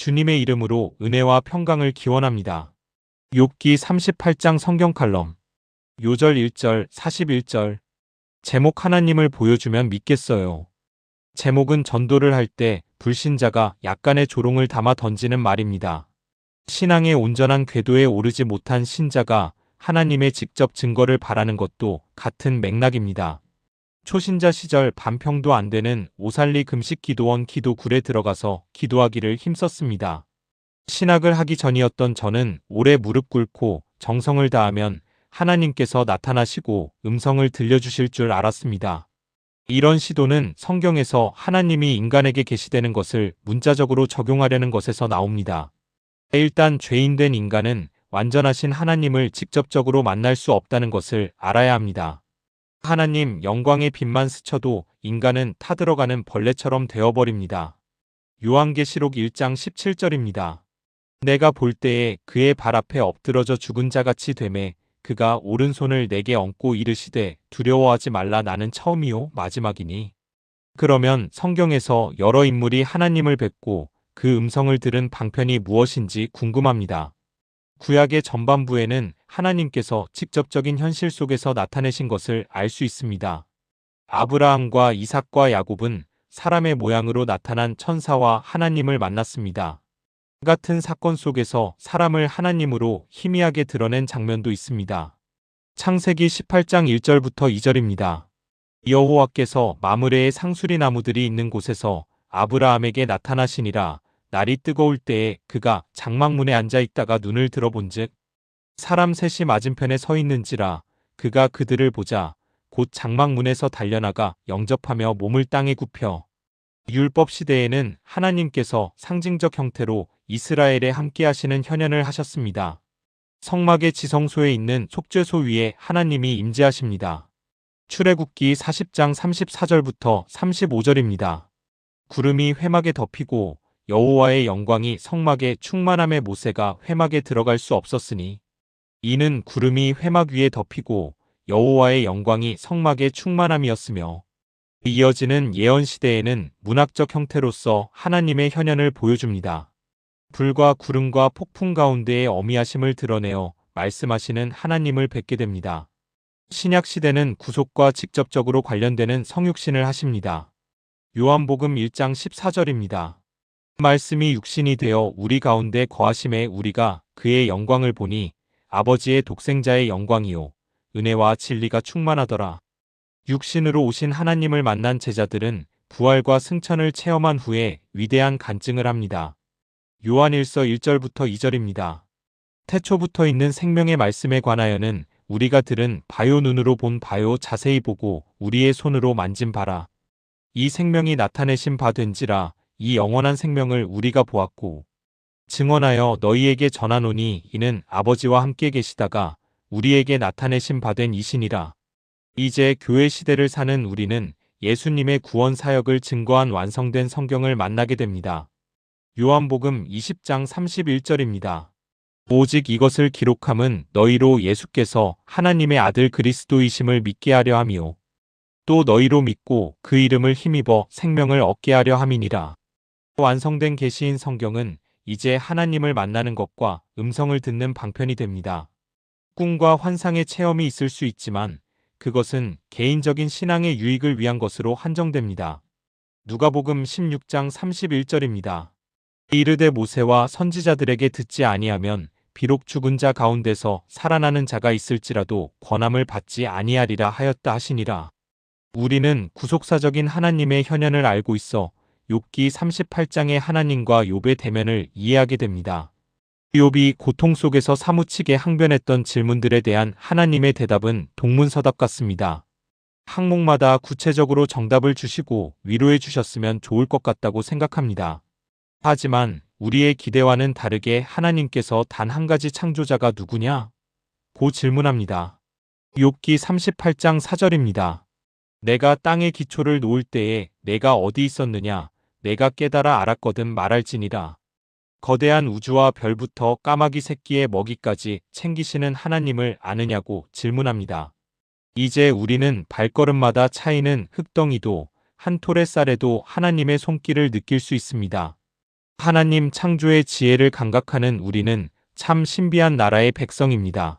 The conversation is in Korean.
주님의 이름으로 은혜와 평강을 기원합니다. 욥기 38장 성경 칼럼. 요절 1절 41절. 제목 하나님을 보여주면 믿겠어요. 제목은 전도를 할 때 불신자가 약간의 조롱을 담아 던지는 말입니다. 신앙의 온전한 궤도에 오르지 못한 신자가 하나님의 직접 증거를 바라는 것도 같은 맥락입니다. 초신자 시절 반평도 안 되는 오살리 금식 기도원 기도굴에 들어가서 기도하기를 힘썼습니다. 신학을 하기 전이었던 저는 오래 무릎 꿇고 정성을 다하면 하나님께서 나타나시고 음성을 들려주실 줄 알았습니다. 이런 시도는 성경에서 하나님이 인간에게 계시되는 것을 문자적으로 적용하려는 것에서 나옵니다. 일단 죄인된 인간은 완전하신 하나님을 직접적으로 만날 수 없다는 것을 알아야 합니다. 하나님 영광의 빛만 스쳐도 인간은 타들어가는 벌레처럼 되어버립니다. 요한계시록 1장 17절입니다. 내가 볼 때에 그의 발 앞에 엎드러져 죽은 자같이 되매 그가 오른손을 내게 얹고 이르시되 두려워하지 말라 나는 처음이요 마지막이니. 그러면 성경에서 여러 인물이 하나님을 뵙고 그 음성을 들은 방편이 무엇인지 궁금합니다. 구약의 전반부에는 하나님께서 직접적인 현실 속에서 나타내신 것을 알 수 있습니다. 아브라함과 이삭과 야곱은 사람의 모양으로 나타난 천사와 하나님을 만났습니다. 같은 사건 속에서 사람을 하나님으로 희미하게 드러낸 장면도 있습니다. 창세기 18장 1절부터 2절입니다. 여호와께서 마므레의 상수리 나무들이 있는 곳에서 아브라함에게 나타나시니라. 날이 뜨거울 때에 그가 장막문에 앉아 있다가 눈을 들어본즉 사람 셋이 맞은편에 서 있는지라. 그가 그들을 보자 곧 장막문에서 달려나가 영접하며 몸을 땅에 굽혀. 율법 시대에는 하나님께서 상징적 형태로 이스라엘에 함께 하시는 현현을 하셨습니다. 성막의 지성소에 있는 속죄소 위에 하나님이 임재하십니다. 출애굽기 40장 34절부터 35절입니다. 구름이 회막에 덮이고 여호와의 영광이 성막에 충만함에 모세가 회막에 들어갈 수 없었으니 이는 구름이 회막 위에 덮이고 여호와의 영광이 성막에 충만함이었으며 이어지는 예언시대에는 문학적 형태로서 하나님의 현현을 보여줍니다. 불과 구름과 폭풍 가운데의 어미하심을 드러내어 말씀하시는 하나님을 뵙게 됩니다. 신약시대는 구속과 직접적으로 관련되는 성육신을 하십니다. 요한복음 1장 14절입니다. 말씀이 육신이 되어 우리 가운데 거하심에 우리가 그의 영광을 보니 아버지의 독생자의 영광이요 은혜와 진리가 충만하더라. 육신으로 오신 하나님을 만난 제자들은 부활과 승천을 체험한 후에 위대한 간증을 합니다. 요한일서 1절부터 2절입니다. 태초부터 있는 생명의 말씀에 관하여는 우리가 들은 바요 눈으로 본 바요 자세히 보고 우리의 손으로 만진 바라. 이 생명이 나타내신 바 된지라. 이 영원한 생명을 우리가 보았고 증언하여 너희에게 전하노니 이는 아버지와 함께 계시다가 우리에게 나타내신 바 된 이시니라. 이제 교회 시대를 사는 우리는 예수님의 구원 사역을 증거한 완성된 성경을 만나게 됩니다. 요한복음 20장 31절입니다. 오직 이것을 기록함은 너희로 예수께서 하나님의 아들 그리스도이심을 믿게 하려 함이요 또 너희로 믿고 그 이름을 힘입어 생명을 얻게 하려 함이니라. 완성된 계시인 성경은 이제 하나님을 만나는 것과 음성을 듣는 방편이 됩니다. 꿈과 환상의 체험이 있을 수 있지만 그것은 개인적인 신앙의 유익을 위한 것으로 한정됩니다. 누가복음 16장 31절입니다. 이르되 모세와 선지자들에게 듣지 아니하면 비록 죽은 자 가운데서 살아나는 자가 있을지라도 권함을 받지 아니하리라 하였다 하시니라. 우리는 구속사적인 하나님의 현현을 알고 있어 욥기 38장의 하나님과 욥의 대면을 이해하게 됩니다. 욥이 고통 속에서 사무치게 항변했던 질문들에 대한 하나님의 대답은 동문서답 같습니다. 항목마다 구체적으로 정답을 주시고 위로해 주셨으면 좋을 것 같다고 생각합니다. 하지만 우리의 기대와는 다르게 하나님께서 단 한 가지 창조자가 누구냐? 고 질문합니다. 욥기 38장 4절입니다. 내가 땅의 기초를 놓을 때에 내가 어디 있었느냐? 내가 깨달아 알았거든 말할지니라. 거대한 우주와 별부터 까마귀 새끼의 먹이까지 챙기시는 하나님을 아느냐고 질문합니다. 이제 우리는 발걸음마다 차이는 흙덩이도 한 톨의 쌀에도 하나님의 손길을 느낄 수 있습니다. 하나님 창조의 지혜를 감각하는 우리는 참 신비한 나라의 백성입니다.